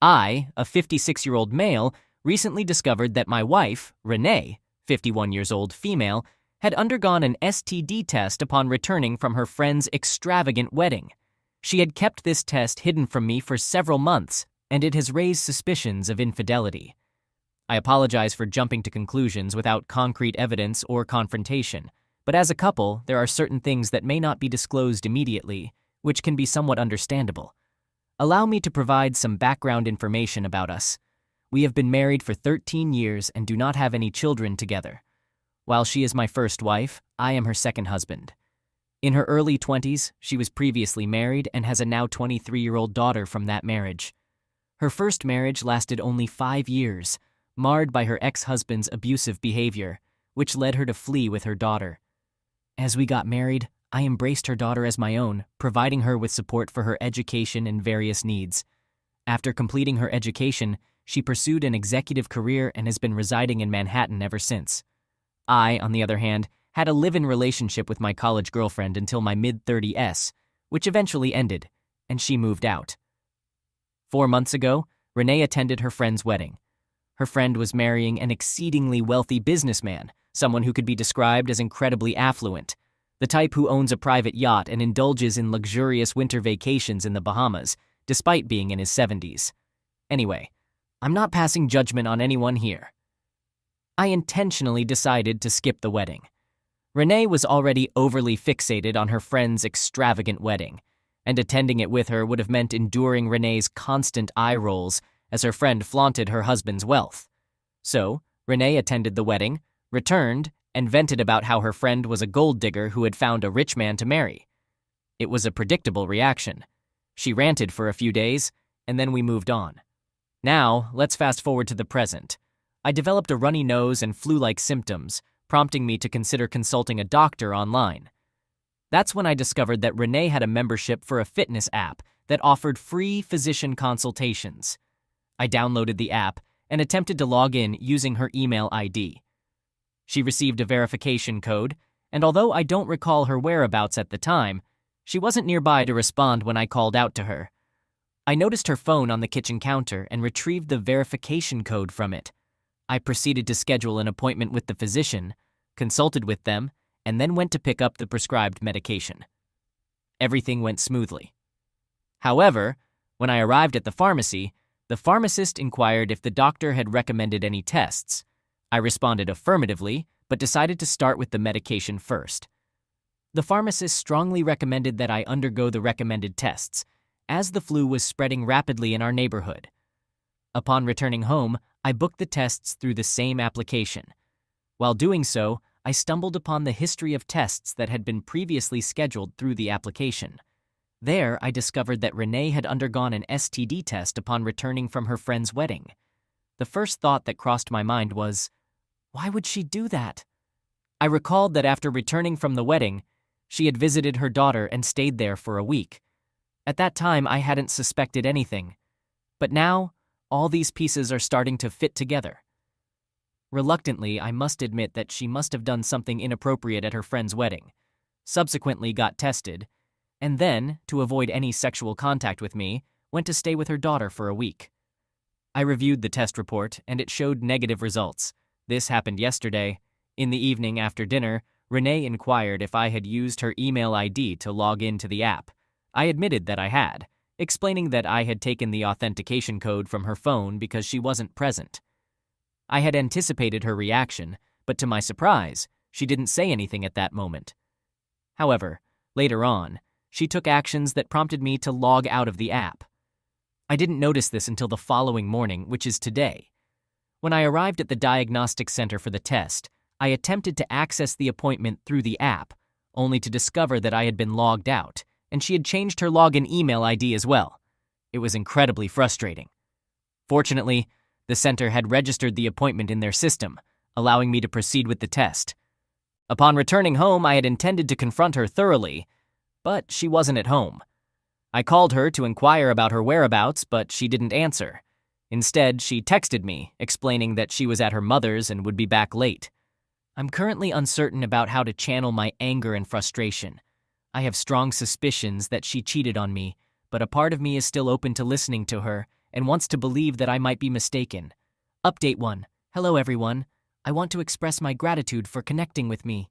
I, a 56-year-old male, recently discovered that my wife, Renee, 51 years old female, had undergone an STD test upon returning from her friend's extravagant wedding. She had kept this test hidden from me for several months, and it has raised suspicions of infidelity. I apologize for jumping to conclusions without concrete evidence or confrontation, but as a couple, there are certain things that may not be disclosed immediately, which can be somewhat understandable. Allow me to provide some background information about us. We have been married for 13 years and do not have any children together. While she is my first wife, I am her second husband. In her early 20s, she was previously married and has a now 23-year-old daughter from that marriage. Her first marriage lasted only 5 years, marred by her ex-husband's abusive behavior, which led her to flee with her daughter. As we got married, I embraced her daughter as my own, providing her with support for her education and various needs. After completing her education, she pursued an executive career and has been residing in Manhattan ever since. I, on the other hand, had a live-in relationship with my college girlfriend until my mid-30s, which eventually ended, and she moved out. 4 months ago, Renee attended her friend's wedding. Her friend was marrying an exceedingly wealthy businessman, someone who could be described as incredibly affluent, the type who owns a private yacht and indulges in luxurious winter vacations in the Bahamas, despite being in his 70s. Anyway, I'm not passing judgment on anyone here. I intentionally decided to skip the wedding. Renee was already overly fixated on her friend's extravagant wedding, and attending it with her would have meant enduring Renee's constant eye rolls as her friend flaunted her husband's wealth. So, Renee attended the wedding, returned, and vented about how her friend was a gold digger who had found a rich man to marry. It was a predictable reaction. She ranted for a few days, and then we moved on. Now, let's fast forward to the present. I developed a runny nose and flu-like symptoms, prompting me to consider consulting a doctor online. That's when I discovered that Renee had a membership for a fitness app that offered free physician consultations. I downloaded the app and attempted to log in using her email ID. She received a verification code, and although I don't recall her whereabouts at the time, she wasn't nearby to respond when I called out to her. I noticed her phone on the kitchen counter and retrieved the verification code from it. I proceeded to schedule an appointment with the physician, consulted with them, and then went to pick up the prescribed medication. Everything went smoothly. However, when I arrived at the pharmacy, the pharmacist inquired if the doctor had recommended any tests. I responded affirmatively, but decided to start with the medication first. The pharmacist strongly recommended that I undergo the recommended tests, as the flu was spreading rapidly in our neighborhood. Upon returning home, I booked the tests through the same application. While doing so, I stumbled upon the history of tests that had been previously scheduled through the application. There, I discovered that Renee had undergone an STD test upon returning from her friend's wedding. The first thought that crossed my mind was, why would she do that? I recalled that after returning from the wedding, she had visited her daughter and stayed there for a week. At that time, I hadn't suspected anything. But now, all these pieces are starting to fit together. Reluctantly, I must admit that she must have done something inappropriate at her friend's wedding, subsequently got tested, and then, to avoid any sexual contact with me, went to stay with her daughter for a week. I reviewed the test report, and it showed negative results. This happened yesterday. In the evening after dinner, Renee inquired if I had used her email ID to log into the app. I admitted that I had, explaining that I had taken the authentication code from her phone because she wasn't present. I had anticipated her reaction, but to my surprise, she didn't say anything at that moment. However, later on, she took actions that prompted me to log out of the app. I didn't notice this until the following morning, which is today. When I arrived at the diagnostic center for the test, I attempted to access the appointment through the app, only to discover that I had been logged out, and she had changed her login email ID as well. It was incredibly frustrating. Fortunately, the center had registered the appointment in their system, allowing me to proceed with the test. Upon returning home, I had intended to confront her thoroughly, but she wasn't at home. I called her to inquire about her whereabouts, but she didn't answer. Instead, she texted me, explaining that she was at her mother's and would be back late. I'm currently uncertain about how to channel my anger and frustration. I have strong suspicions that she cheated on me, but a part of me is still open to listening to her and wants to believe that I might be mistaken. Update 1. Hello everyone. I want to express my gratitude for connecting with me.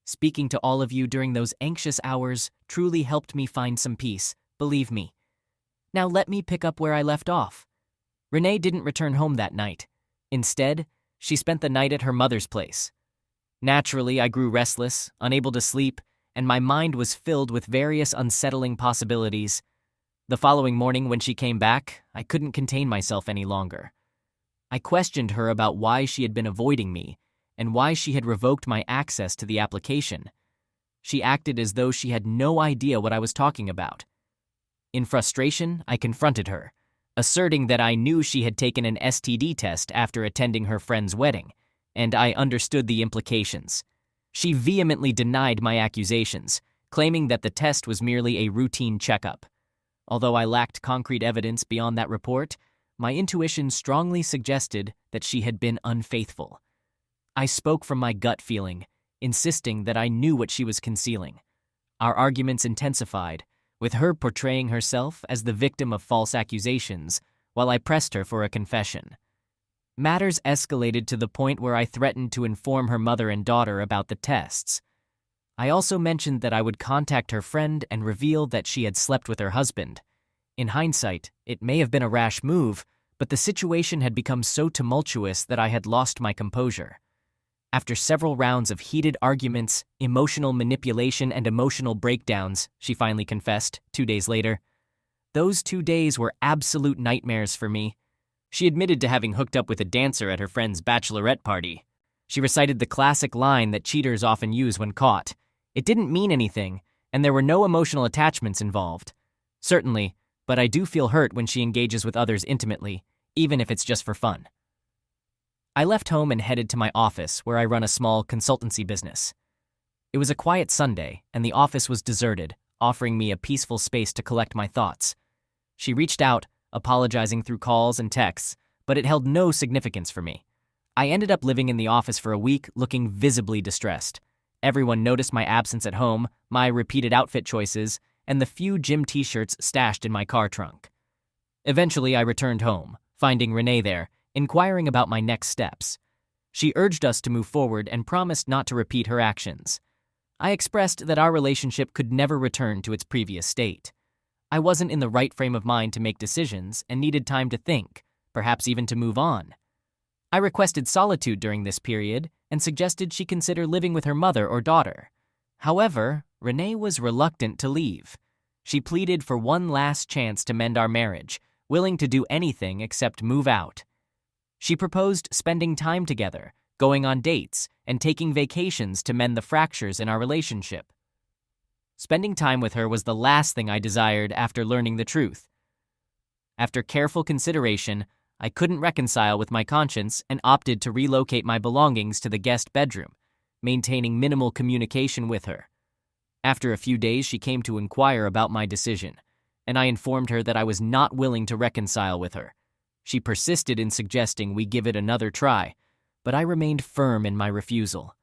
Speaking to all of you during those anxious hours truly helped me find some peace, believe me. Now let me pick up where I left off. Renee didn't return home that night. Instead, she spent the night at her mother's place. Naturally, I grew restless, unable to sleep, and my mind was filled with various unsettling possibilities. The following morning when she came back, I couldn't contain myself any longer. I questioned her about why she had been avoiding me and why she had revoked my access to the application. She acted as though she had no idea what I was talking about. In frustration, I confronted her, asserting that I knew she had taken an STD test after attending her friend's wedding, and I understood the implications. She vehemently denied my accusations, claiming that the test was merely a routine checkup. Although I lacked concrete evidence beyond that report, my intuition strongly suggested that she had been unfaithful. I spoke from my gut feeling, insisting that I knew what she was concealing. Our arguments intensified, with her portraying herself as the victim of false accusations, while I pressed her for a confession. Matters escalated to the point where I threatened to inform her mother and daughter about the tests. I also mentioned that I would contact her friend and reveal that she had slept with her husband. In hindsight, it may have been a rash move, but the situation had become so tumultuous that I had lost my composure. After several rounds of heated arguments, emotional manipulation, and emotional breakdowns, she finally confessed 2 days later. Those 2 days were absolute nightmares for me. She admitted to having hooked up with a dancer at her friend's bachelorette party. She recited the classic line that cheaters often use when caught. It didn't mean anything, and there were no emotional attachments involved. Certainly, but I do feel hurt when she engages with others intimately, even if it's just for fun. I left home and headed to my office, where I run a small consultancy business. It was a quiet Sunday, and the office was deserted, offering me a peaceful space to collect my thoughts. She reached out, apologizing through calls and texts, but it held no significance for me. I ended up living in the office for a week, looking visibly distressed. Everyone noticed my absence at home, my repeated outfit choices, and the few gym t-shirts stashed in my car trunk. Eventually, I returned home, finding Renee there, inquiring about my next steps. She urged us to move forward and promised not to repeat her actions. I expressed that our relationship could never return to its previous state. I wasn't in the right frame of mind to make decisions and needed time to think, perhaps even to move on. I requested solitude during this period and suggested she consider living with her mother or daughter. However, Renee was reluctant to leave. She pleaded for one last chance to mend our marriage, willing to do anything except move out. She proposed spending time together, going on dates, and taking vacations to mend the fractures in our relationship. Spending time with her was the last thing I desired after learning the truth. After careful consideration, I couldn't reconcile with my conscience and opted to relocate my belongings to the guest bedroom, maintaining minimal communication with her. After a few days, she came to inquire about my decision, and I informed her that I was not willing to reconcile with her. She persisted in suggesting we give it another try, but I remained firm in my refusal.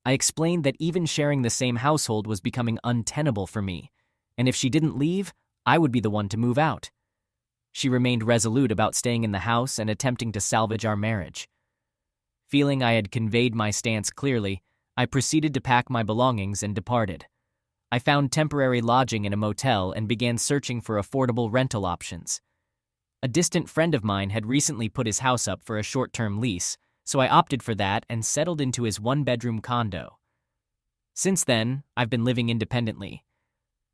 I explained that even sharing the same household was becoming untenable for me, and if she didn't leave, I would be the one to move out. She remained resolute about staying in the house and attempting to salvage our marriage. Feeling I had conveyed my stance clearly, I proceeded to pack my belongings and departed. I found temporary lodging in a motel and began searching for affordable rental options. A distant friend of mine had recently put his house up for a short-term lease, so I opted for that and settled into his one-bedroom condo. Since then, I've been living independently.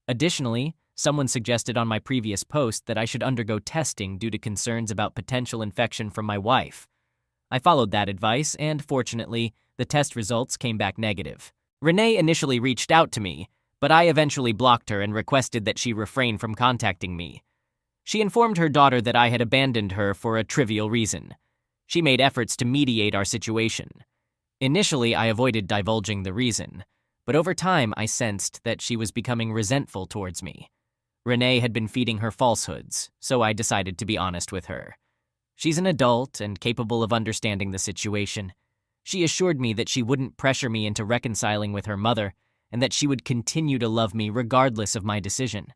Additionally, someone suggested on my previous post that I should undergo testing due to concerns about potential infection from my wife. I followed that advice, and fortunately, the test results came back negative. Renee initially reached out to me, but I eventually blocked her and requested that she refrain from contacting me. She informed her daughter that I had abandoned her for a trivial reason. She made efforts to mediate our situation. Initially, I avoided divulging the reason, but over time I sensed that she was becoming resentful towards me. Renee had been feeding her falsehoods, so I decided to be honest with her. She's an adult and capable of understanding the situation. She assured me that she wouldn't pressure me into reconciling with her mother, and that she would continue to love me regardless of my decision.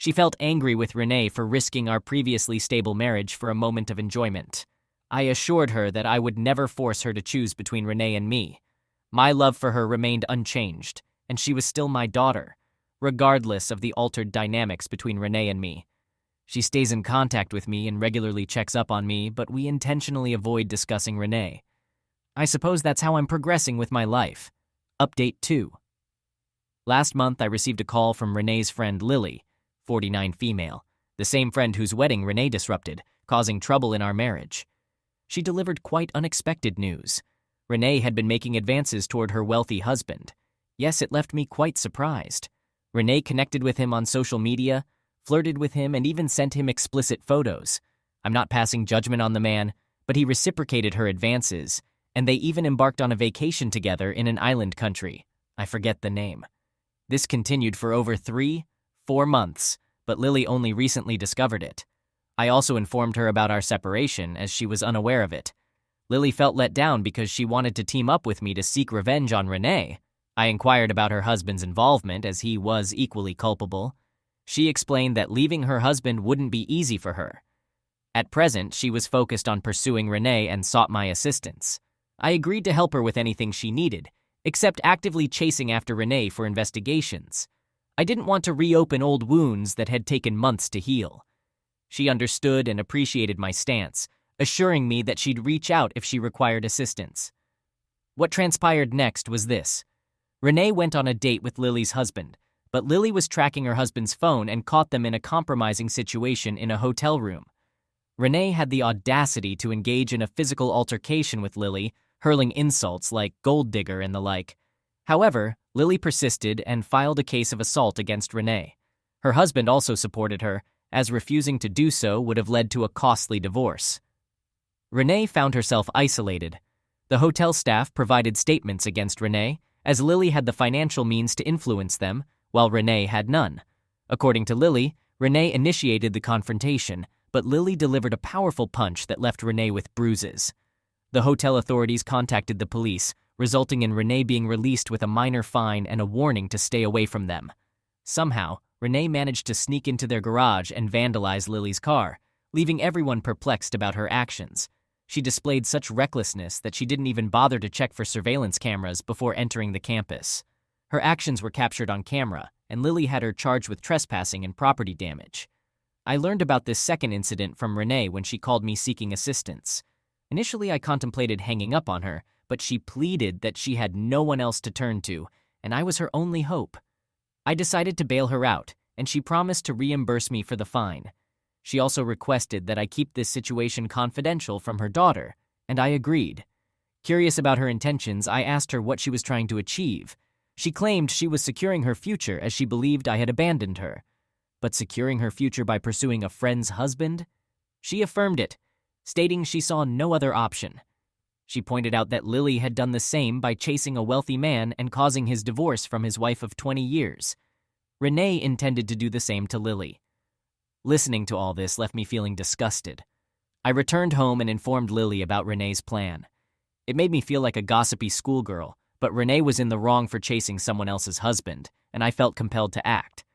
She felt angry with Renee for risking our previously stable marriage for a moment of enjoyment. I assured her that I would never force her to choose between Renee and me. My love for her remained unchanged, and she was still my daughter, regardless of the altered dynamics between Renee and me. She stays in contact with me and regularly checks up on me, but we intentionally avoid discussing Renee. I suppose that's how I'm progressing with my life. Update 2. Last month, I received a call from Renee's friend Lily, 49 female, the same friend whose wedding Renee disrupted, causing trouble in our marriage. She delivered quite unexpected news. Renee had been making advances toward her wealthy husband. Yes, it left me quite surprised. Renee connected with him on social media, flirted with him, and even sent him explicit photos. I'm not passing judgment on the man, but he reciprocated her advances, and they even embarked on a vacation together in an island country. I forget the name. This continued for over 3-4 months, but Lily only recently discovered it. I also informed her about our separation, as she was unaware of it. Lily felt let down because she wanted to team up with me to seek revenge on Renee. I inquired about her husband's involvement, as he was equally culpable. She explained that leaving her husband wouldn't be easy for her. At present, she was focused on pursuing Renee and sought my assistance. I agreed to help her with anything she needed, except actively chasing after Renee for investigations. I didn't want to reopen old wounds that had taken months to heal. She understood and appreciated my stance, assuring me that she'd reach out if she required assistance. What transpired next was this. Renee went on a date with Lily's husband, but Lily was tracking her husband's phone and caught them in a compromising situation in a hotel room. Renee had the audacity to engage in a physical altercation with Lily, hurling insults like gold digger and the like. However, Lily persisted and filed a case of assault against Renee. Her husband also supported her, as refusing to do so would have led to a costly divorce. Renee found herself isolated. The hotel staff provided statements against Renee, as Lily had the financial means to influence them, while Renee had none. According to Lily, Renee initiated the confrontation, but Lily delivered a powerful punch that left Renee with bruises. The hotel authorities contacted the police, resulting in Renee being released with a minor fine and a warning to stay away from them. Somehow, Renee managed to sneak into their garage and vandalize Lily's car, leaving everyone perplexed about her actions. She displayed such recklessness that she didn't even bother to check for surveillance cameras before entering the campus. Her actions were captured on camera, and Lily had her charged with trespassing and property damage. I learned about this second incident from Renee when she called me seeking assistance. Initially, I contemplated hanging up on her, but she pleaded that she had no one else to turn to, and I was her only hope. I decided to bail her out, and she promised to reimburse me for the fine. She also requested that I keep this situation confidential from her daughter, and I agreed. Curious about her intentions, I asked her what she was trying to achieve. She claimed she was securing her future as she believed I had abandoned her. But securing her future by pursuing a friend's husband? She affirmed it, stating she saw no other option. She pointed out that Lily had done the same by chasing a wealthy man and causing his divorce from his wife of 20 years. Renee intended to do the same to Lily. Listening to all this left me feeling disgusted. I returned home and informed Lily about Renee's plan. It made me feel like a gossipy schoolgirl, but Renee was in the wrong for chasing someone else's husband, and I felt compelled to act.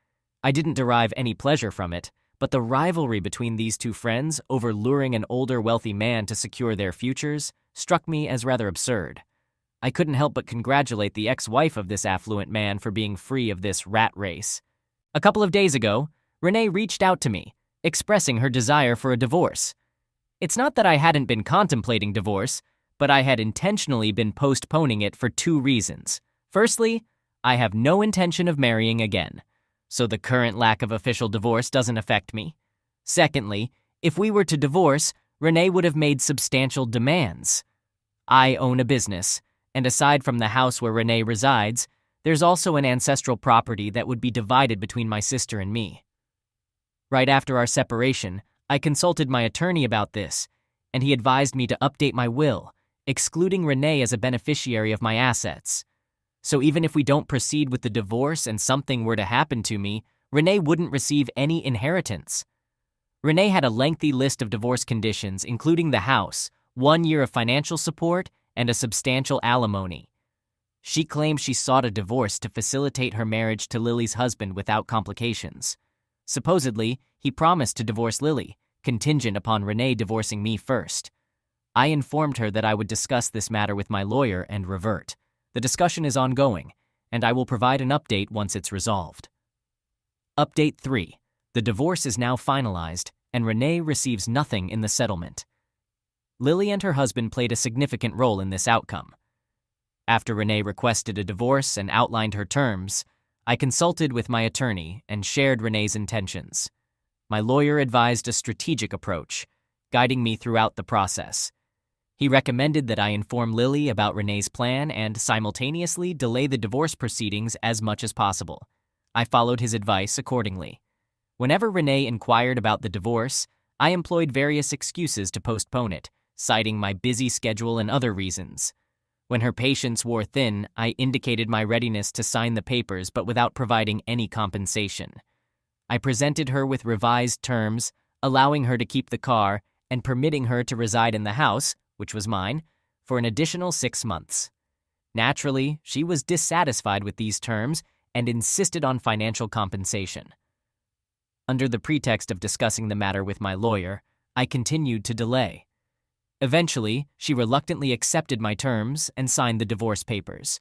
I didn't derive any pleasure from it, but the rivalry between these two friends over luring an older wealthy man to secure their futures struck me as rather absurd. I couldn't help but congratulate the ex-wife of this affluent man for being free of this rat race. A couple of days ago, Renee reached out to me, expressing her desire for a divorce. It's not that I hadn't been contemplating divorce, but I had intentionally been postponing it for 2 reasons. Firstly, I have no intention of marrying again, so the current lack of official divorce doesn't affect me. Secondly, if we were to divorce, Renee would have made substantial demands. I own a business, and aside from the house where Renee resides, there's also an ancestral property that would be divided between my sister and me. Right after our separation, I consulted my attorney about this, and he advised me to update my will, excluding Renee as a beneficiary of my assets. So even if we don't proceed with the divorce and something were to happen to me, Renee wouldn't receive any inheritance. Renee had a lengthy list of divorce conditions, including the house, 1 year of financial support, and a substantial alimony. She claimed she sought a divorce to facilitate her marriage to Lily's husband without complications. Supposedly, he promised to divorce Lily, contingent upon Renee divorcing me first. I informed her that I would discuss this matter with my lawyer and revert. The discussion is ongoing, and I will provide an update once it's resolved. Update 3. The divorce is now finalized, and Renee receives nothing in the settlement. Lily and her husband played a significant role in this outcome. After Renee requested a divorce and outlined her terms, I consulted with my attorney and shared Renee's intentions. My lawyer advised a strategic approach, guiding me throughout the process. He recommended that I inform Lily about Renee's plan and simultaneously delay the divorce proceedings as much as possible. I followed his advice accordingly. Whenever Renee inquired about the divorce, I employed various excuses to postpone it, citing my busy schedule and other reasons. When her patience wore thin, I indicated my readiness to sign the papers but without providing any compensation. I presented her with revised terms, allowing her to keep the car and permitting her to reside in the house, which was mine, for an additional 6 months. Naturally, she was dissatisfied with these terms and insisted on financial compensation. Under the pretext of discussing the matter with my lawyer, I continued to delay. Eventually, she reluctantly accepted my terms and signed the divorce papers.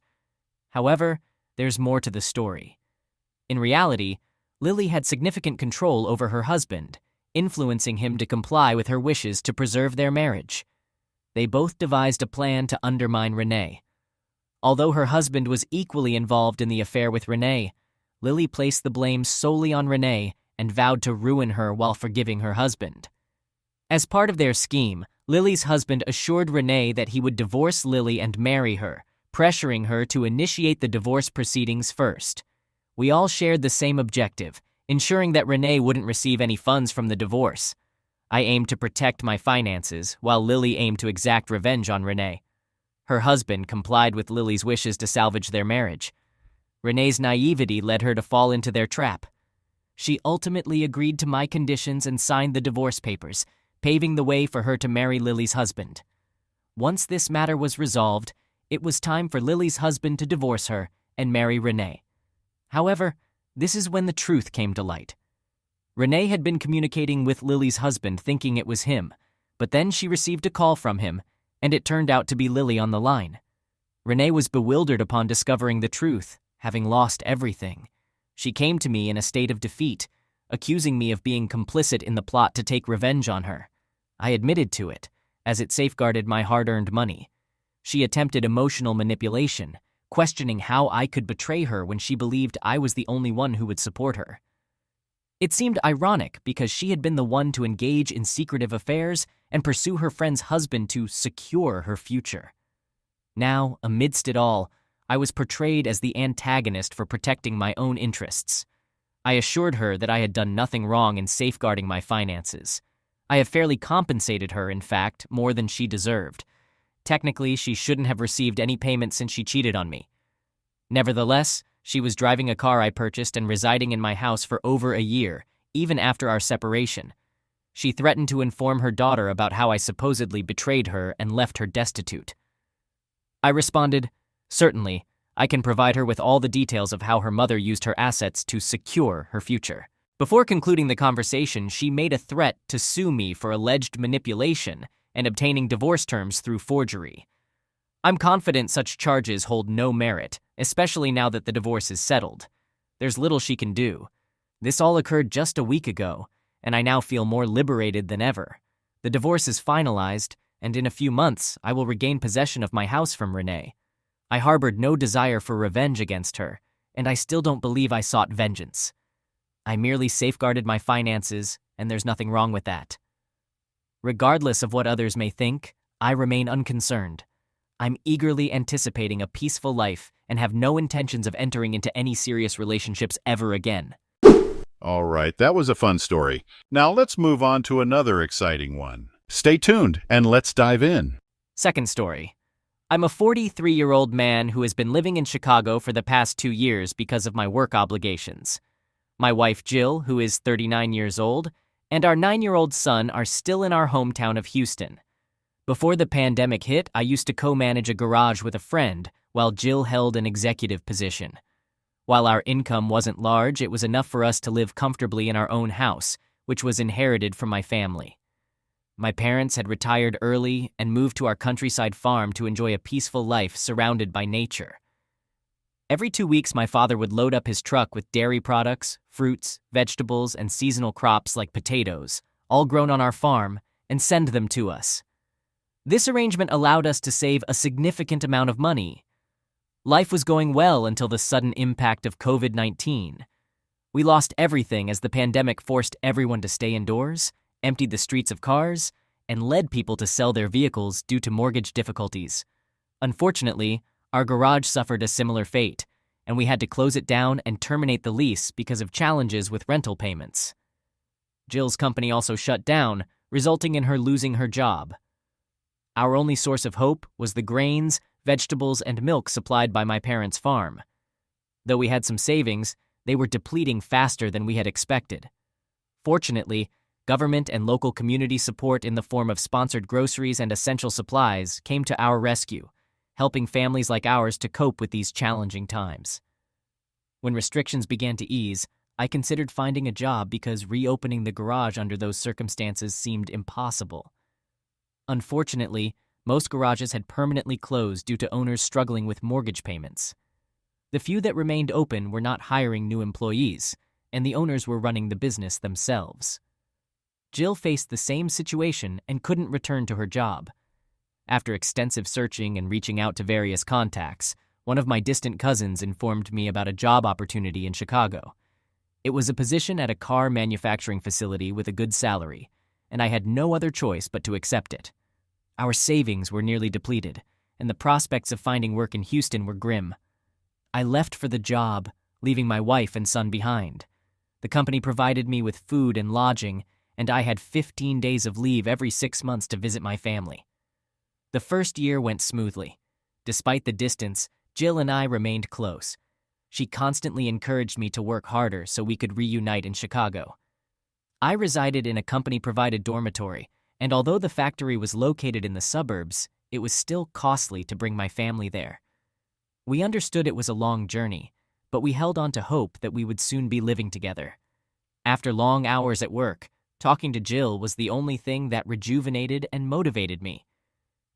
However, there's more to the story. In reality, Lily had significant control over her husband, influencing him to comply with her wishes to preserve their marriage. They both devised a plan to undermine Renee. Although her husband was equally involved in the affair with Renee, Lily placed the blame solely on Renee and vowed to ruin her while forgiving her husband. As part of their scheme, Lily's husband assured Renee that he would divorce Lily and marry her, pressuring her to initiate the divorce proceedings first. We all shared the same objective, ensuring that Renee wouldn't receive any funds from the divorce. I aimed to protect my finances, while Lily aimed to exact revenge on Renee. Her husband complied with Lily's wishes to salvage their marriage. Renee's naivety led her to fall into their trap. She ultimately agreed to my conditions and signed the divorce papers, paving the way for her to marry Lily's husband. Once this matter was resolved, it was time for Lily's husband to divorce her and marry Renee. However, this is when the truth came to light. Renee had been communicating with Lily's husband thinking it was him, but then she received a call from him, and it turned out to be Lily on the line. Renee was bewildered upon discovering the truth, having lost everything. She came to me in a state of defeat, accusing me of being complicit in the plot to take revenge on her. I admitted to it, as it safeguarded my hard-earned money. She attempted emotional manipulation, questioning how I could betray her when she believed I was the only one who would support her. It seemed ironic because she had been the one to engage in secretive affairs and pursue her friend's husband to secure her future. Now, amidst it all, I was portrayed as the antagonist for protecting my own interests. I assured her that I had done nothing wrong in safeguarding my finances. I have fairly compensated her, in fact, more than she deserved. Technically, she shouldn't have received any payment since she cheated on me. Nevertheless, she was driving a car I purchased and residing in my house for over a year, even after our separation. She threatened to inform her daughter about how I supposedly betrayed her and left her destitute. I responded, "Certainly, I can provide her with all the details of how her mother used her assets to secure her future." Before concluding the conversation, she made a threat to sue me for alleged manipulation and obtaining divorce terms through forgery. I'm confident such charges hold no merit, especially now that the divorce is settled. There's little she can do. This all occurred just a week ago, and I now feel more liberated than ever. The divorce is finalized, and in a few months, I will regain possession of my house from Renee. I harbored no desire for revenge against her, and I still don't believe I sought vengeance. I merely safeguarded my finances, and there's nothing wrong with that. Regardless of what others may think, I remain unconcerned. I'm eagerly anticipating a peaceful life and have no intentions of entering into any serious relationships ever again. All right, that was a fun story. Now let's move on to another exciting one. Stay tuned and let's dive in. Second story. I'm a 43-year-old man who has been living in Chicago for the past 2 years because of my work obligations. My wife Jill, who is 39 years old, and our 9-year-old son are still in our hometown of Houston. Before the pandemic hit, I used to co-manage a garage with a friend while Jill held an executive position. While our income wasn't large, it was enough for us to live comfortably in our own house, which was inherited from my family. My parents had retired early and moved to our countryside farm to enjoy a peaceful life surrounded by nature. Every 2 weeks, my father would load up his truck with dairy products, fruits, vegetables, and seasonal crops like potatoes, all grown on our farm, and send them to us. This arrangement allowed us to save a significant amount of money. Life was going well until the sudden impact of COVID-19. We lost everything as the pandemic forced everyone to stay indoors, emptied the streets of cars, and led people to sell their vehicles due to mortgage difficulties. Unfortunately, our garage suffered a similar fate, and we had to close it down and terminate the lease because of challenges with rental payments. Jill's company also shut down, resulting in her losing her job. Our only source of hope was the grains, vegetables, and milk supplied by my parents' farm. Though we had some savings, they were depleting faster than we had expected. Fortunately, government and local community support in the form of sponsored groceries and essential supplies came to our rescue, helping families like ours to cope with these challenging times. When restrictions began to ease, I considered finding a job because reopening the garage under those circumstances seemed impossible. Unfortunately, most garages had permanently closed due to owners struggling with mortgage payments. The few that remained open were not hiring new employees, and the owners were running the business themselves. Jill faced the same situation and couldn't return to her job. After extensive searching and reaching out to various contacts, one of my distant cousins informed me about a job opportunity in Chicago. It was a position at a car manufacturing facility with a good salary, and I had no other choice but to accept it. Our savings were nearly depleted, and the prospects of finding work in Houston were grim. I left for the job, leaving my wife and son behind. The company provided me with food and lodging, and I had 15 days of leave every 6 months to visit my family. The first year went smoothly. Despite the distance, Jill and I remained close. She constantly encouraged me to work harder so we could reunite in Chicago. I resided in a company-provided dormitory, and although the factory was located in the suburbs, it was still costly to bring my family there. We understood it was a long journey, but we held on to hope that we would soon be living together. After long hours at work, talking to Jill was the only thing that rejuvenated and motivated me.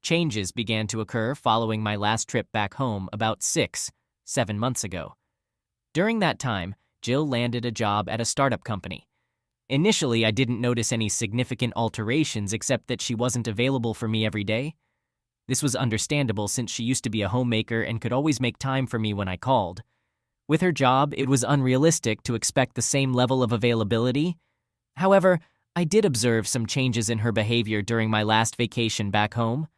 Changes began to occur following my last trip back home about 6-7 months ago. During that time, Jill landed a job at a startup company. Initially, I didn't notice any significant alterations except that she wasn't available for me every day. This was understandable since she used to be a homemaker and could always make time for me when I called. With her job, it was unrealistic to expect the same level of availability. However, I did observe some changes in her behavior during my last vacation back home.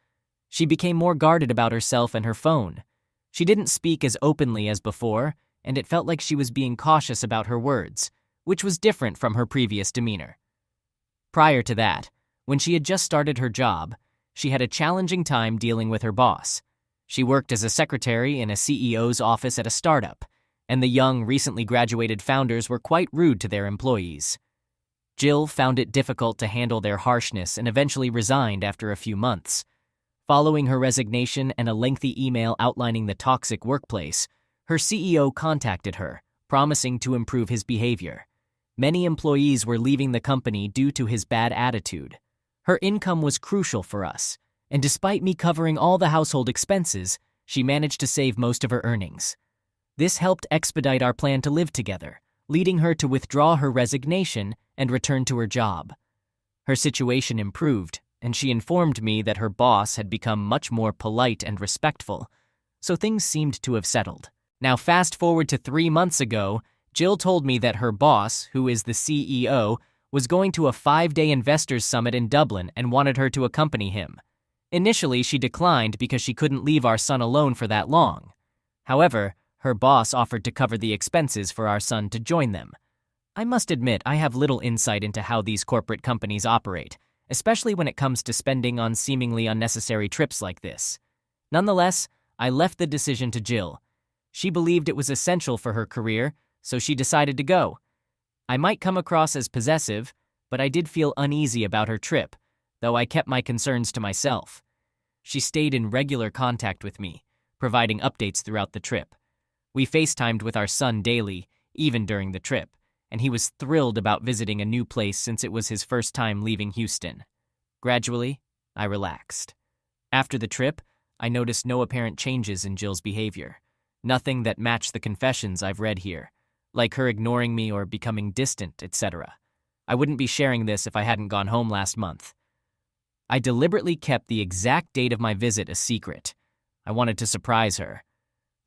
She became more guarded about herself and her phone. She didn't speak as openly as before, and it felt like she was being cautious about her words, which was different from her previous demeanor. Prior to that, when she had just started her job, she had a challenging time dealing with her boss. She worked as a secretary in a CEO's office at a startup, and the young, recently graduated founders were quite rude to their employees. Jill found it difficult to handle their harshness and eventually resigned after a few months. Following her resignation and a lengthy email outlining the toxic workplace, her CEO contacted her, promising to improve his behavior. Many employees were leaving the company due to his bad attitude. Her income was crucial for us, and despite me covering all the household expenses, she managed to save most of her earnings. This helped expedite our plan to live together, leading her to withdraw her resignation and return to her job. Her situation improved, and she informed me that her boss had become much more polite and respectful, so things seemed to have settled. Now fast forward to 3 months ago, Jill told me that her boss, who is the CEO, was going to a 5-day investors summit in Dublin and wanted her to accompany him. Initially, she declined because she couldn't leave our son alone for that long. However, her boss offered to cover the expenses for our son to join them. I must admit I have little insight into how these corporate companies operate, especially when it comes to spending on seemingly unnecessary trips like this. Nonetheless, I left the decision to Jill. She believed it was essential for her career, so she decided to go. I might come across as possessive, but I did feel uneasy about her trip, though I kept my concerns to myself. She stayed in regular contact with me, providing updates throughout the trip. We FaceTimed with our son daily, even during the trip, and he was thrilled about visiting a new place since it was his first time leaving Houston. Gradually, I relaxed. After the trip, I noticed no apparent changes in Jill's behavior. Nothing that matched the confessions I've read here, like her ignoring me or becoming distant, etc. I wouldn't be sharing this if I hadn't gone home last month. I deliberately kept the exact date of my visit a secret. I wanted to surprise her.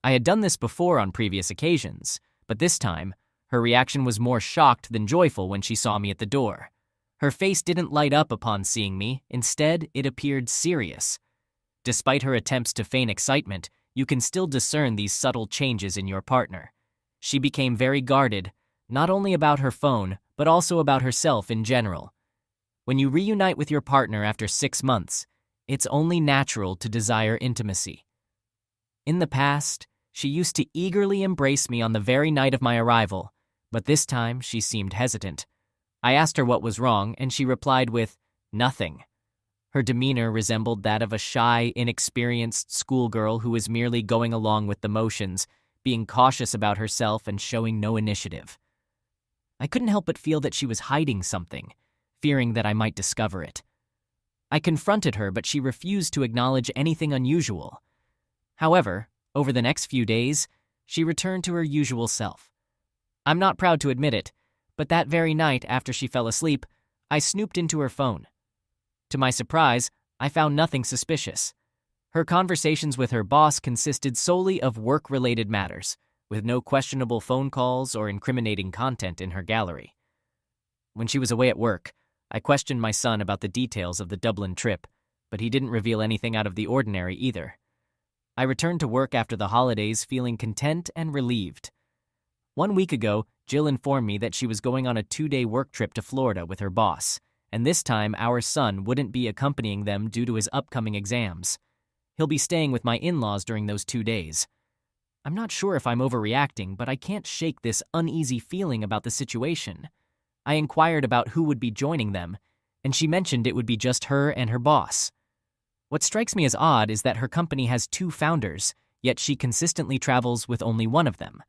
I had done this before on previous occasions, but this time, her reaction was more shocked than joyful when she saw me at the door. Her face didn't light up upon seeing me. Instead, it appeared serious. Despite her attempts to feign excitement, you can still discern these subtle changes in your partner. She became very guarded, not only about her phone, but also about herself in general. When you reunite with your partner after 6 months, it's only natural to desire intimacy. In the past, she used to eagerly embrace me on the very night of my arrival, but this time she seemed hesitant. I asked her what was wrong, and she replied with, "Nothing." Her demeanor resembled that of a shy, inexperienced schoolgirl who is merely going along with the motions, being cautious about herself and showing no initiative. I couldn't help but feel that she was hiding something, fearing that I might discover it. I confronted her, but she refused to acknowledge anything unusual. However, over the next few days, she returned to her usual self. I'm not proud to admit it, but that very night after she fell asleep, I snooped into her phone. To my surprise, I found nothing suspicious. Her conversations with her boss consisted solely of work-related matters, with no questionable phone calls or incriminating content in her gallery. When she was away at work, I questioned my son about the details of the Dublin trip, but he didn't reveal anything out of the ordinary either. I returned to work after the holidays feeling content and relieved. 1 week ago, Jill informed me that she was going on a 2-day work trip to Florida with her boss, and this time our son wouldn't be accompanying them due to his upcoming exams. He'll be staying with my in-laws during those 2 days. I'm not sure if I'm overreacting, but I can't shake this uneasy feeling about the situation. I inquired about who would be joining them, and she mentioned it would be just her and her boss. What strikes me as odd is that her company has 2 founders, yet she consistently travels with only one of them.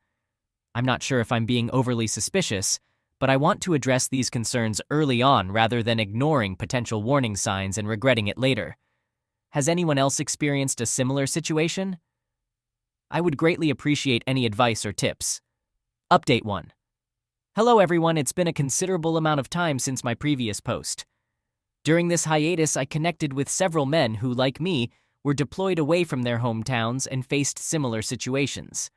I'm not sure if I'm being overly suspicious, but I want to address these concerns early on rather than ignoring potential warning signs and regretting it later. Has anyone else experienced a similar situation? I would greatly appreciate any advice or tips. Update 1. Hello everyone, it's been a considerable amount of time since my previous post. During this hiatus, I connected with several men who, like me, were deployed away from their hometowns and faced similar situations.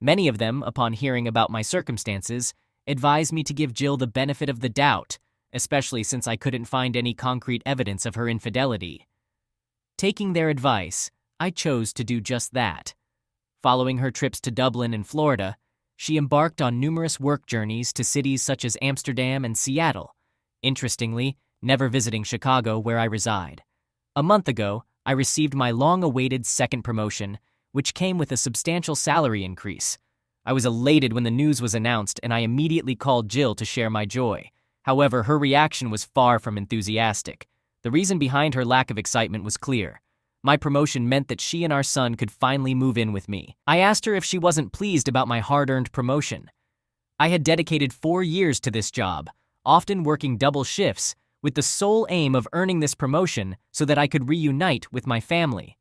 Many of them, upon hearing about my circumstances, advised me to give Jill the benefit of the doubt, especially since I couldn't find any concrete evidence of her infidelity. Taking their advice, I chose to do just that. Following her trips to Dublin and Florida, she embarked on numerous work journeys to cities such as Amsterdam and Seattle, interestingly, never visiting Chicago where I reside. A month ago, I received my long-awaited second promotion, which came with a substantial salary increase. I was elated when the news was announced, and I immediately called Jill to share my joy. However, her reaction was far from enthusiastic. The reason behind her lack of excitement was clear. My promotion meant that she and our son could finally move in with me. I asked her if she wasn't pleased about my hard-earned promotion. I had dedicated 4 years to this job, often working double shifts, with the sole aim of earning this promotion so that I could reunite with my family.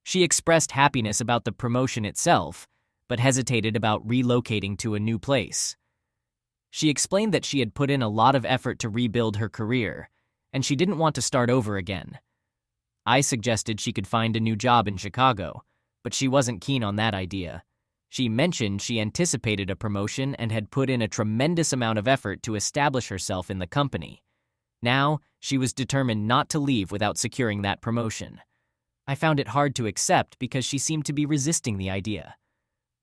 She expressed happiness about the promotion itself, but hesitated about relocating to a new place. She explained that she had put in a lot of effort to rebuild her career, and she didn't want to start over again. I suggested she could find a new job in Chicago, but she wasn't keen on that idea. She mentioned she anticipated a promotion and had put in a tremendous amount of effort to establish herself in the company. Now, she was determined not to leave without securing that promotion. I found it hard to accept because she seemed to be resisting the idea.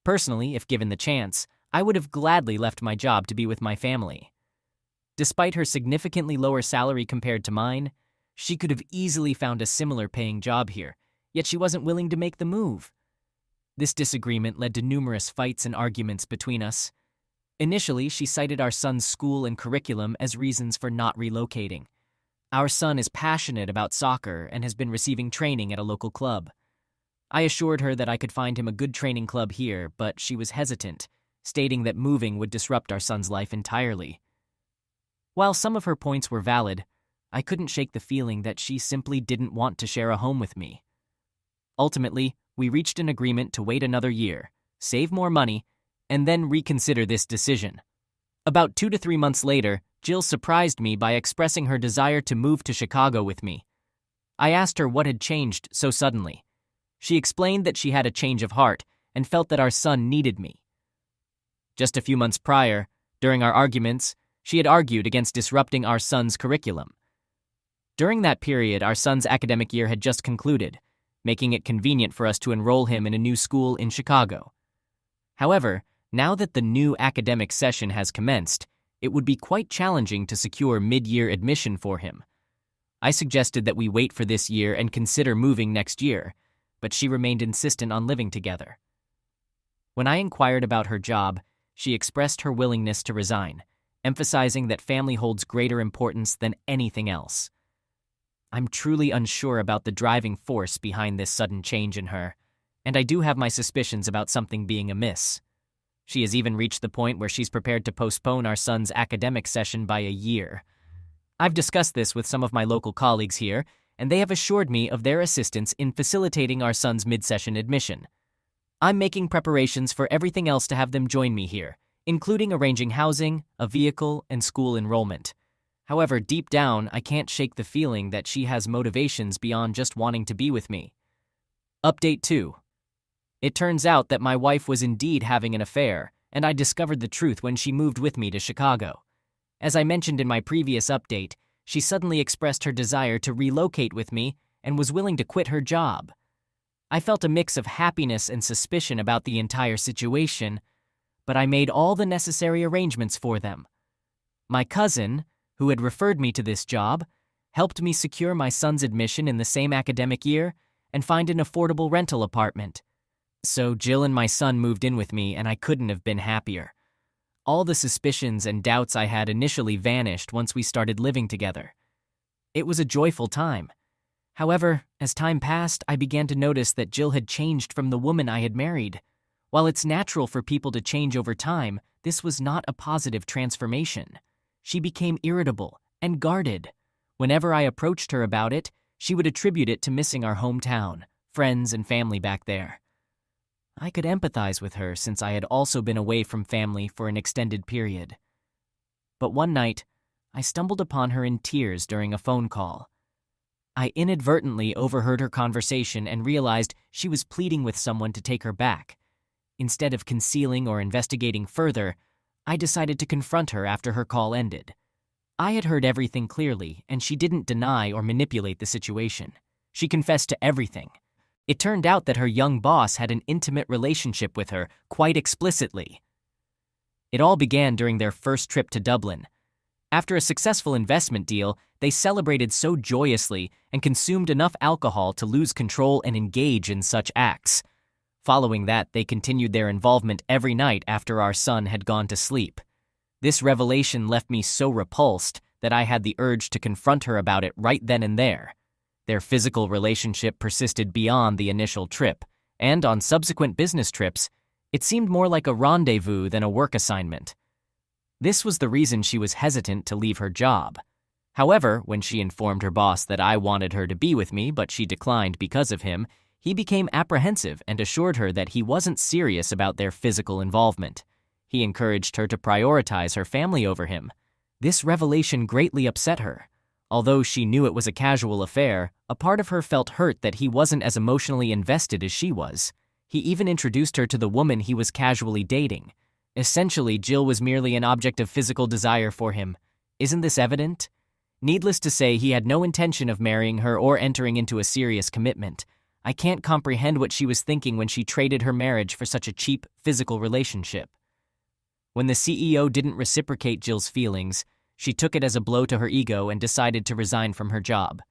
Personally, if given the chance, I would have gladly left my job to be with my family. Despite her significantly lower salary compared to mine, she could have easily found a similar paying job here, yet she wasn't willing to make the move. This disagreement led to numerous fights and arguments between us. Initially, she cited our son's school and curriculum as reasons for not relocating. Our son is passionate about soccer and has been receiving training at a local club. I assured her that I could find him a good training club here, but she was hesitant, stating that moving would disrupt our son's life entirely. While some of her points were valid, I couldn't shake the feeling that she simply didn't want to share a home with me. Ultimately, we reached an agreement to wait another year, save more money, and then reconsider this decision. About 2 to 3 months later, Jill surprised me by expressing her desire to move to Chicago with me. I asked her what had changed so suddenly. She explained that she had a change of heart and felt that our son needed me. Just a few months prior, during our arguments, she had argued against disrupting our son's curriculum. During that period, our son's academic year had just concluded, making it convenient for us to enroll him in a new school in Chicago. However, now that the new academic session has commenced, it would be quite challenging to secure mid-year admission for him. I suggested that we wait for this year and consider moving next year, but she remained insistent on living together. When I inquired about her job, she expressed her willingness to resign, emphasizing that family holds greater importance than anything else. I'm truly unsure about the driving force behind this sudden change in her, and I do have my suspicions about something being amiss. She has even reached the point where she's prepared to postpone our son's academic session by a year. I've discussed this with some of my local colleagues here, and they have assured me of their assistance in facilitating our son's mid-session admission. I'm making preparations for everything else to have them join me here, including arranging housing, a vehicle, and school enrollment. However, deep down, I can't shake the feeling that she has motivations beyond just wanting to be with me. Update 2. It turns out that my wife was indeed having an affair, and I discovered the truth when she moved with me to Chicago. As I mentioned in my previous update, she suddenly expressed her desire to relocate with me and was willing to quit her job. I felt a mix of happiness and suspicion about the entire situation, but I made all the necessary arrangements for them. My cousin, who had referred me to this job, helped me secure my son's admission in the same academic year and find an affordable rental apartment. So Jill and my son moved in with me, and I couldn't have been happier. All the suspicions and doubts I had initially vanished once we started living together. It was a joyful time. However, as time passed, I began to notice that Jill had changed from the woman I had married. While it's natural for people to change over time, this was not a positive transformation. She became irritable and guarded. Whenever I approached her about it, she would attribute it to missing our hometown, friends and family back there. I could empathize with her since I had also been away from family for an extended period. But one night, I stumbled upon her in tears during a phone call. I inadvertently overheard her conversation and realized she was pleading with someone to take her back. Instead of concealing or investigating further, I decided to confront her after her call ended. I had heard everything clearly, and she didn't deny or manipulate the situation. She confessed to everything. It turned out that her young boss had an intimate relationship with her, quite explicitly. It all began during their first trip to Dublin. After a successful investment deal, they celebrated so joyously and consumed enough alcohol to lose control and engage in such acts. Following that, they continued their involvement every night after our son had gone to sleep. This revelation left me so repulsed that I had the urge to confront her about it right then and there. Their physical relationship persisted beyond the initial trip, and on subsequent business trips, it seemed more like a rendezvous than a work assignment. This was the reason she was hesitant to leave her job. However, when she informed her boss that I wanted her to be with me but she declined because of him, he became apprehensive and assured her that he wasn't serious about their physical involvement. He encouraged her to prioritize her family over him. This revelation greatly upset her. Although she knew it was a casual affair, a part of her felt hurt that he wasn't as emotionally invested as she was. He even introduced her to the woman he was casually dating. Essentially, Jill was merely an object of physical desire for him. Isn't this evident? Needless to say, he had no intention of marrying her or entering into a serious commitment. I can't comprehend what she was thinking when she traded her marriage for such a cheap, physical relationship. When the CEO didn't reciprocate Jill's feelings, she took it as a blow to her ego and decided to resign from her job.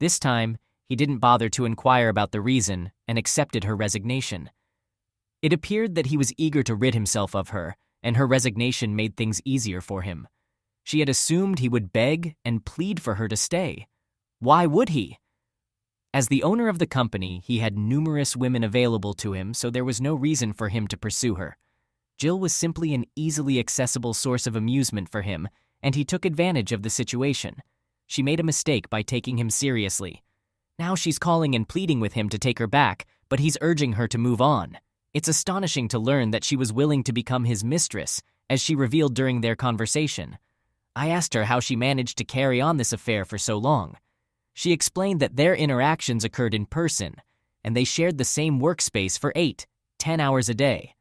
This time, he didn't bother to inquire about the reason and accepted her resignation. It appeared that he was eager to rid himself of her, and her resignation made things easier for him. She had assumed he would beg and plead for her to stay. Why would he? As the owner of the company, he had numerous women available to him, so there was no reason for him to pursue her. Jill was simply an easily accessible source of amusement for him, and he took advantage of the situation. She made a mistake by taking him seriously. Now she's calling and pleading with him to take her back, but he's urging her to move on. It's astonishing to learn that she was willing to become his mistress, as she revealed during their conversation. I asked her how she managed to carry on this affair for so long. She explained that their interactions occurred in person, and they shared the same workspace for 8-10 hours a day.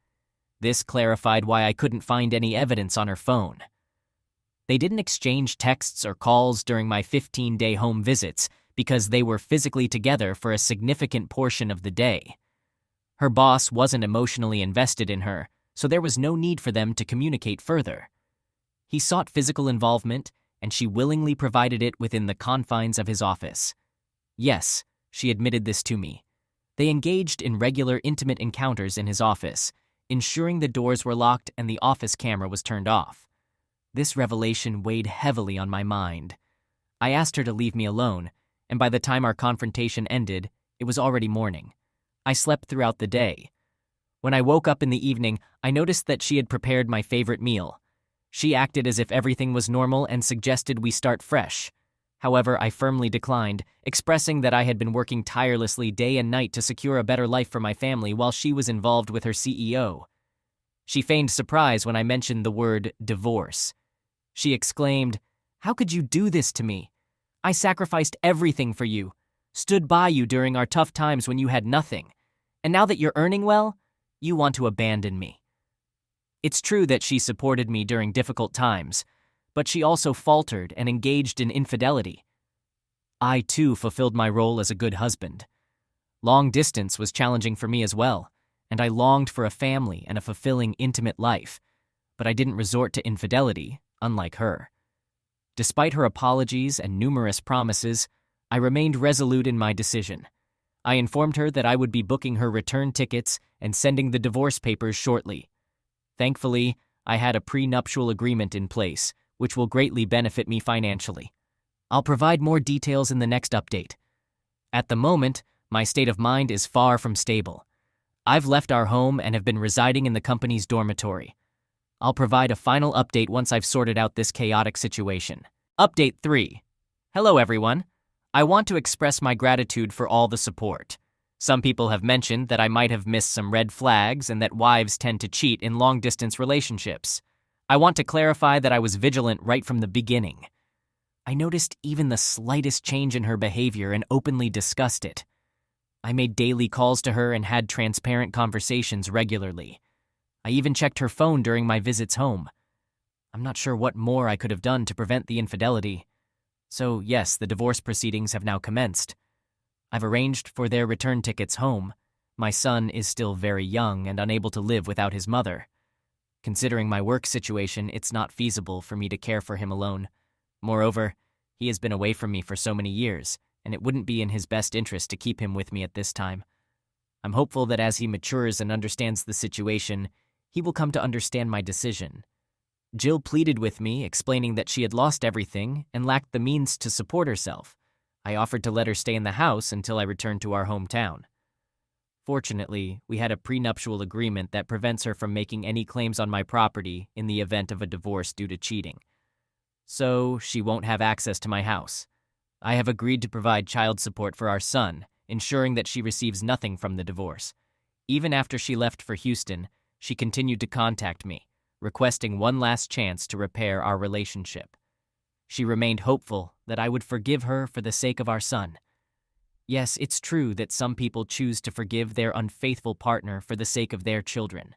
This clarified why I couldn't find any evidence on her phone. They didn't exchange texts or calls during my 15-day home visits because they were physically together for a significant portion of the day. Her boss wasn't emotionally invested in her, so there was no need for them to communicate further. He sought physical involvement, and she willingly provided it within the confines of his office. Yes, she admitted this to me. They engaged in regular intimate encounters in his office, ensuring the doors were locked and the office camera was turned off. This revelation weighed heavily on my mind. I asked her to leave me alone, and by the time our confrontation ended, it was already morning. I slept throughout the day. When I woke up in the evening, I noticed that she had prepared my favorite meal. She acted as if everything was normal and suggested we start fresh. However, I firmly declined, expressing that I had been working tirelessly day and night to secure a better life for my family while she was involved with her CEO. She feigned surprise when I mentioned the word divorce. She exclaimed, "How could you do this to me? I sacrificed everything for you, stood by you during our tough times when you had nothing, and now that you're earning well, you want to abandon me." It's true that she supported me during difficult times, but she also faltered and engaged in infidelity. I, too, fulfilled my role as a good husband. Long distance was challenging for me as well, and I longed for a family and a fulfilling, intimate life, but I didn't resort to infidelity, unlike her. Despite her apologies and numerous promises, I remained resolute in my decision. I informed her that I would be booking her return tickets and sending the divorce papers shortly. Thankfully, I had a prenuptial agreement in place, which will greatly benefit me financially. I'll provide more details in the next update. At the moment, my state of mind is far from stable. I've left our home and have been residing in the company's dormitory. I'll provide a final update once I've sorted out this chaotic situation. Update 3. Hello, everyone. I want to express my gratitude for all the support. Some people have mentioned that I might have missed some red flags and that wives tend to cheat in long-distance relationships. I want to clarify that I was vigilant right from the beginning. I noticed even the slightest change in her behavior and openly discussed it. I made daily calls to her and had transparent conversations regularly. I even checked her phone during my visits home. I'm not sure what more I could have done to prevent the infidelity. So yes, the divorce proceedings have now commenced. I've arranged for their return tickets home. My son is still very young and unable to live without his mother. Considering my work situation, it's not feasible for me to care for him alone. Moreover, he has been away from me for so many years, and it wouldn't be in his best interest to keep him with me at this time. I'm hopeful that as he matures and understands the situation, he will come to understand my decision. Jill pleaded with me, explaining that she had lost everything and lacked the means to support herself. I offered to let her stay in the house until I returned to our hometown. Fortunately, we had a prenuptial agreement that prevents her from making any claims on my property in the event of a divorce due to cheating. So, she won't have access to my house. I have agreed to provide child support for our son, ensuring that she receives nothing from the divorce. Even after she left for Houston, she continued to contact me, requesting one last chance to repair our relationship. She remained hopeful that I would forgive her for the sake of our son. Yes, it's true that some people choose to forgive their unfaithful partner for the sake of their children.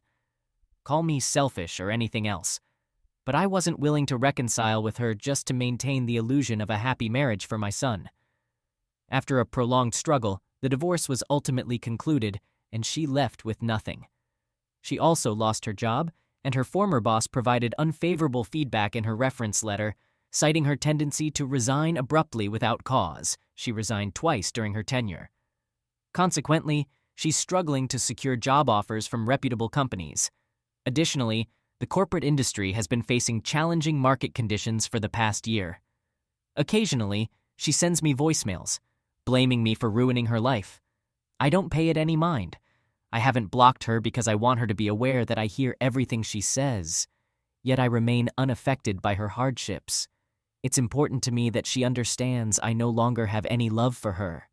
Call me selfish or anything else, but I wasn't willing to reconcile with her just to maintain the illusion of a happy marriage for my son. After a prolonged struggle, the divorce was ultimately concluded, and she left with nothing. She also lost her job, and her former boss provided unfavorable feedback in her reference letter, citing her tendency to resign abruptly without cause. She resigned twice during her tenure. Consequently, she's struggling to secure job offers from reputable companies. Additionally, the corporate industry has been facing challenging market conditions for the past year. Occasionally, she sends me voicemails, blaming me for ruining her life. I don't pay it any mind. I haven't blocked her because I want her to be aware that I hear everything she says, yet I remain unaffected by her hardships. It's important to me that she understands I no longer have any love for her.